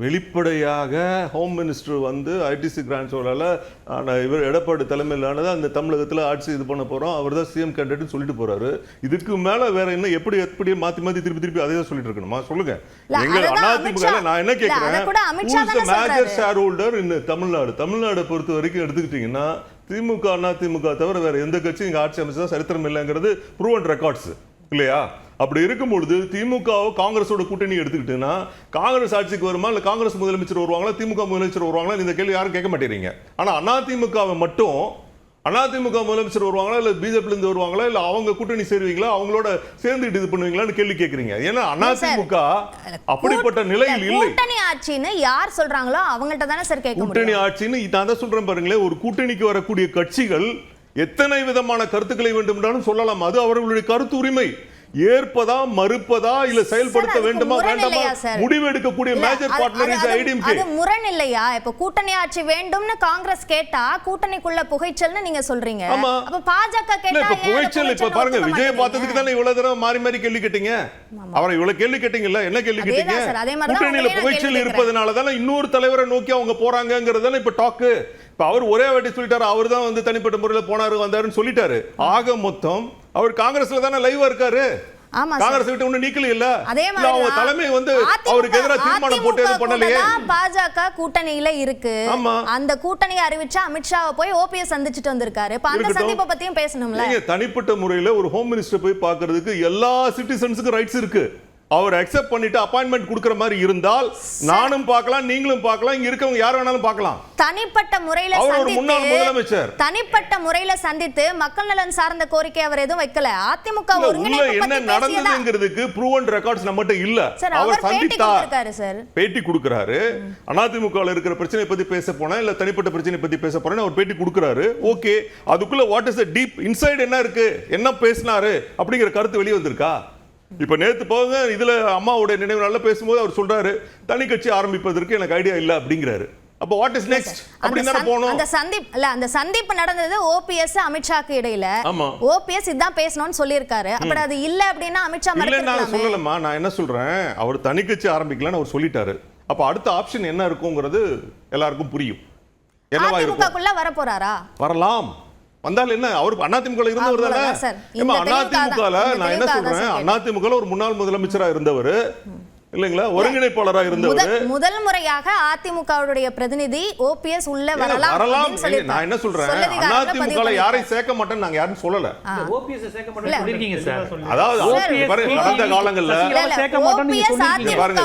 வெளிப்படையாக home minister வந்து ITC கிராண்ட்ஸோட இவர் எடப்பாடி தலைமையிலானது அந்த தமிழகத்தில் ஆட்சி இது பண்ண போறோம், அவர் தான் சிஎம் கேண்டிடேட் சொல்லிட்டு போறாரு. இதுக்கு மேல வேற என்ன எப்படி மாத்தி திருப்பி அதே தான் சொல்லிட்டு இருக்கணுமா? சொல்லுங்க. எங்க அதிமுக நான் என்ன கேட்கிறேன், மேஜர் ஷேர் ஹோல்டர் இந்த தமிழ்நாடு பொறுத்த வரைக்கும் எடுத்துக்கிட்டீங்கன்னா திமுக அதிமுக தவிர வேற எந்த கட்சியும் இங்க ஆட்சி அமைச்சா சரித்திரம் இல்லைங்கிறது ப்ரூவன் ரெக்கார்ட்ஸ் இல்லையா? அப்படி இருக்கும்பொழுது திமுக காங்கிரஸோட கூட்டணி எடுத்துக்கிட்டுன்னா காங்கிரஸ் ஆட்சிக்கு வருமா இல்ல காங்கிரஸ் முதலமைச்சர் வருவாங்களா திமுக முதலமைச்சர் வருவாங்களா இந்த கேள்வி யாரும் கேட்க மாட்டேறீங்க. ஆனா அதிமுகவை மட்டும் அதிமுக முதலமைச்சர் வருவாங்களா இல்ல பிஜேபி இருந்து வருவாங்களா இல்ல அவங்க கூட்டணி சேருவீங்களா அவங்களோட சேர்ந்து இது பண்ணுவீங்களான்னு கேள்வி கேட்கறீங்க. ஏன்னா அதிமுக அப்படிப்பட்ட நிலையில் இல்லை. கூட்டணி ஆட்சின்னு யார் சொல்றாங்களோ அவங்கள்ட்ட தானே சார் கேட்க முடியும். கூட்டணி ஆட்சின்னு நான் தான் சொல்றேன் பாருங்களேன். ஒரு கூட்டணிக்கு வரக்கூடிய கட்சிகள் எத்தனை விதமான கருத்துக்களை வேண்டும் என்றாலும் சொல்லலாம். அது அவர்களுடைய கருத்து உரிமை. ஏற்பதா மறுப்பதா இல்ல செயல்படுத்த வேண்டுமா வேண்டாமா முடிவு எடுக்கக்கூடிய மேஜர் பார்ட்னர் இஸ் ஐடிஎம்கே. அது முரண் இல்லையா? இப்ப கூட்டணி ஆட்சி வேண்டும்னு காங்கிரஸ் கேட்டா கூட்டணிக்குள்ள புகைச்சல்னு நீங்க சொல்றீங்க. அப்ப பாஜக கேட்டா இப்ப புகைச்சல் இப்ப பாருங்க விஜய் பார்த்ததுக்கு தானே இவ்வளவு தடவை மாறி கேள்வி கேட்டீங்க. அவரை இவ்வளவு கேள்வி கேட்டீங்கல்ல, என்ன கேள்வி கேட்டீங்க? கூட்டணியில புகைச்சல் இருப்பதனால தானே இன்னொரு தலைவரை நோக்கி அவங்க போறாங்கங்கிறது தானே இப்ப டாக்கு. இப்ப அவர் ஒரே வாட்டி சொல்லிட்டாரு, அவர் தான் வந்து தனிப்பட்ட முறையில் போனாரு வந்தாருன்னு சொல்லிட்டாரு. ஆக மொத்தம் அவர் காங்கிரஸ்ல தானே லைவா இருக்காரு. காங்கிரஸ் விட்டு ஒண்ணு நீக்கல இல்ல. அவங்க தலைமை வந்து அவருக்கு எதிராக தீர்மானம் போட்டு எது பண்ணலையே. பாஜக கூட்டணியில இருக்கு. அந்த கூட்டணியை அறிவிச்சா அமித்ஷாவை போய் ஓபிஎஸ் சந்திச்சிட்டு வந்திருக்காரு. அந்த சந்திப்பை பத்தியும் பேசணும்ல. நீங்க தனிப்பட்ட முறையில் ஒரு ஹோம் மினிஸ்டர் போய் பார்க்கிறதுக்கு எல்லா சிட்டிசன்ஸுக்கும் ரைட்ஸ் இருக்கு. அவர் அக்செப்ட் பண்ணிட்டு அப்பாயின்ட்மென்ட் கொடுக்கிற மாதிரி இருந்தால் நானும் பார்க்கலாம் நீங்களும் பார்க்கலாம், இங்க இருக்கவங்க யார் வேணாலும் பார்க்கலாம். தனிப்பட்ட முறையில முன்னாள் முதலமைச்சர் தனிப்பட்ட முறையில சந்தித்து மக்கள் நலன் சார்ந்த கோரிக்கை அவர் எதுவும் வைக்கல. அதிமுக ஒருங்கிணைப்பு என்ன நடந்ததுங்கிறதுக்கு ப்ரூவன் ரெக்கார்ட்ஸ் நம்மகிட்ட இல்ல. அவர் சந்தித்தார், பேட்டி கொடுக்கிறாரு. அதிமுகவில் இருக்கிற பிரச்சனை பத்தி பேச போனா இல்ல தனிப்பட்ட பிரச்சனை பத்தி பேச போறேன்னு அவர் பேட்டி கொடுக்கிறாரு. ஓகே, அதுக்குள்ள what is the deep inside என்ன இருக்கு, என்ன பேசினாரு அப்படிங்கிற கருத்து வெளியே வந்திருக்கா? இப்ப நேத்து போங்க இதுல அம்மாவுடைய நினைவு நாள்ல பேசும்போது அவர் சொல்றாரு தனி கட்சி ஆரம்பிப்பதற்கு எனக்கு ஐடியா இல்ல அப்படிங்கிறாரு. அப்ப வாட் இஸ் நெக்ஸ்ட் அப்படினா போணும். அந்த சந்திப்பு நடந்தது ஓபிஎஸ் அமித்ஷாக்கு இடையில. ஓபிஎஸ் இதான் பேசணும்னு சொல்லியிருக்காரு. அப்ப அது இல்ல அப்படினா அமித்ஷா மறுத்துக்கலாமே. நான் சொல்லலமா, நான் என்ன சொல்றேன், அவர் தனி கட்சி ஆரம்பிக்கலாம்னு அவர் சொல்லிட்டாரு. அப்ப அடுத்த ஆப்ஷன் என்ன இருக்குங்கிறது எல்லாருக்கும் புரியும். என்னவா இருக்கும்? அதிமுகக்குள்ள வர போறாரா? வரலாம். வந்தால் என்ன, அவர் அதிமுக இருந்தவர் தானே. அதிமுகல நான் என்ன சொல்றேன், அதிமுக ஒரு முன்னாள் முதலமைச்சரா இருந்தவர் இல்லைங்களா, ஒருங்கிணைப்பாளரா இருந்தவர். முதல் முறையாக அதிமுகவுடைய பிரதிநிதி ஓபிஎஸ் உள்ள வரலாம். நான் என்ன சொல்றேன், அதிமுக யாரையும் சேர்க்க மாட்டேன்னு நாங்க யாரும் சொல்லல. ஓபிஎஸ் சேர்க்க மாட்டேன்னு சொல்லிருக்கீங்க சார். அதாவது கடந்த காலங்கள்ல பாருங்க